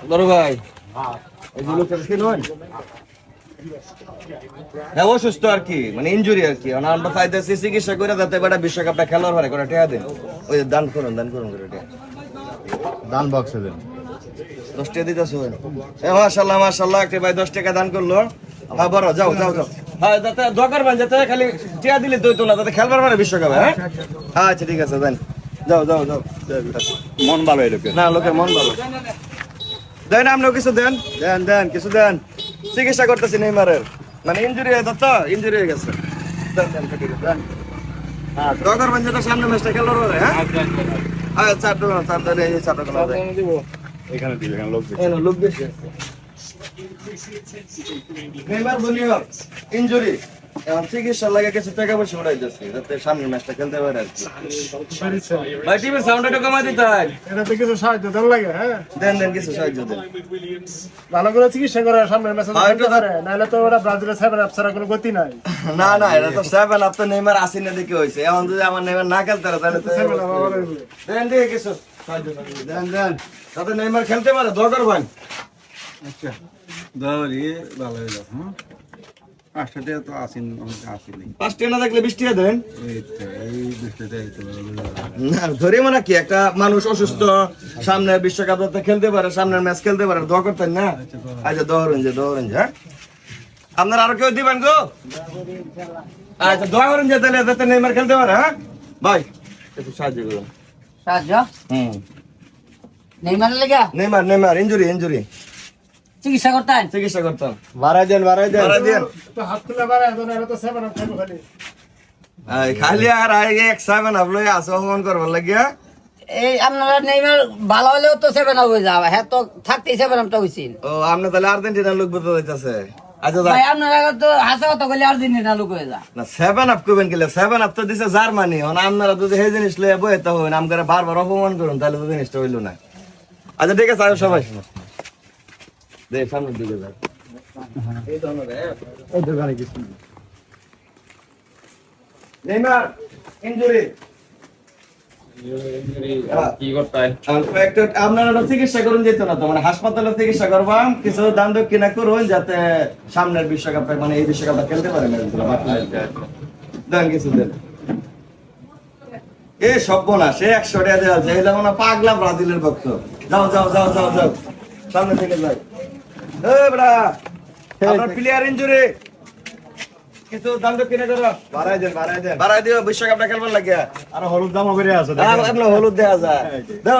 বড় ভাই এই যে লোকটা কি নয় হ্যাঁ অসুস্থ আর কি মানে ইনজুরি আর কি আমরা চাইতেছি চিকিৎসা করে যাতে বেটা বিশ্বকাপটা খেলার পরে করে টেয়া দেন ওই দান করুন করে টেয়া দান বক্সে দেন 10 টাকা দিতেছো মাশাআল্লাহ মাশাআল্লাহ একটা ভাই 10 টাকা দান করলো হ্যাঁ বড় যাও হ্যাঁ যাতে দরকার ভাই যাতে খালি টেয়া দিলে তো না যাতে খেলবার পরে বিশ্বকাপে হ্যাঁ আচ্ছা ঠিক আছে দেন যাও মন ভালো এলোকে না লোকের মন ভালো দেন আপনিও কিছু দেন কিছু দেন চিকিৎসা করতেছি নেইমারের মানে ইনজুরি হয়ে তো ইনজুরি হয়ে গেছে দেন দরকার ভাই যেটা সামনে ম্যাচটা খেলার পরে হ্যাঁ আচ্ছা চারটা এই চারটা এখানে দিবে এখানে লোক লোক বেশি আছে নেইমার জুনিয়র ইনজুরি এখন চিকিৎসা লাগে কিছু টাকা পয়সা উড়াই যাচ্ছে যাতে সামনের ম্যাচটা খেলতে পারে আর কি ভাই টিভির সাউন্ডটা কমাই দিতে হয় এটাতে কিছু সাহায্য দেন লাগে হ্যাঁ দেন কিছু সাহায্য দেন ভালো করে চিকিৎসা করে সামনের ম্যাচে খেলতে পারে নাহলে তো ওরা ব্রাজিলের 7 আপ ছাড়া কোনো গতি নাই না এটা তো 7 আপ তো নেইমার আসি না দেখে হইছে এখন যদি আমার নেইমার না খেলতে পারে তাহলে তো 7 আপ আবার দেন কিছু সাহায্য দেন যাতে নেইমার খেলতে পারে দরকার ভাই আচ্ছা দাঁড়ি ভালো হইলো হ্যাঁ আসলে তো আসেন আসেনি 5 টাকা না দেখলে 20 টাকা দেন এই বিষয়টা তো না ধরে মানে কি একটা মানুষ অসুস্থ সামনে বিশ্বকাপ যাতে খেলতে পারে সামনের ম্যাচ খেলতে পারে দোয়া করতেন না আচ্ছা দোয়া হ্যাঁ আপনারা আরো কেউ দিবেন গো আচ্ছা দোয়া করেন যে তাহলে যাতে নেইমার খেলতে পারে হ্যাঁ ভাই একটু সাহায্য করুন সাহায্য হুম নেইমারের লাগা নেইমার ইনজুরি চিকিৎসা করতাম বাড়াই দেন তো হাত তুলে বাড়ায় তো না তো 7 আপ থাকো খালি খালি আর আগে এক 7 আপ লই আসো ফোন করবার লাগিয়া এই আপনারা নেইমার ভালো হলেও তো 7 আপ হয়ে যাবে হ্যাঁ তো থাকতেই 7 আপটা হইছিল ও আপনি তাহলে আর্জেন্টিনার লোক বলতে যাইতাছে আচ্ছা ভাই আপনারা তো হাসা কথা বলে আর্জেন্টিনা লোক হয়ে যা না 7 আপ কইবেন কিলে 7 আপ তো দিছে জার্মানি এখন আপনারা যদি এই জিনিস লয়ে বইতে হবেন আমগারে বারবার অপমান করুন তাহলে তো জিনিসটা হইলো না আচ্ছা ঠিক আছে আয়ো সবাই দে সামনে দিকে যাও এই তো আমরা ওই দোকানে কিছু নেইমার ইনজুরি কি করতে হয় আপনারা চিকিৎসা করুন যেত না তো মানে হাসপাতালে চিকিৎসা করবাম কিছু দান দক্ষিণা করুন যাতে সামনের বিশ্বকাপটা মানে এই বিশ্বকাপটা খেলতে পারেন দেন কিছু দেন এ সব্যনা সে 100 টাকা দেওয়া যায় যেমন পাগলা ব্রাজিলের ভক্ত যাও সামনে থেকে যাই আপনার প্লেয়ার ইনজুরি কিছু দান দক্ষিণা করো বাড়াই দিও বিশ্বকাপটা খেলবার লাগিয়া আর হলুদ দাম করে আছে হলুদ দেওয়া যায় দাও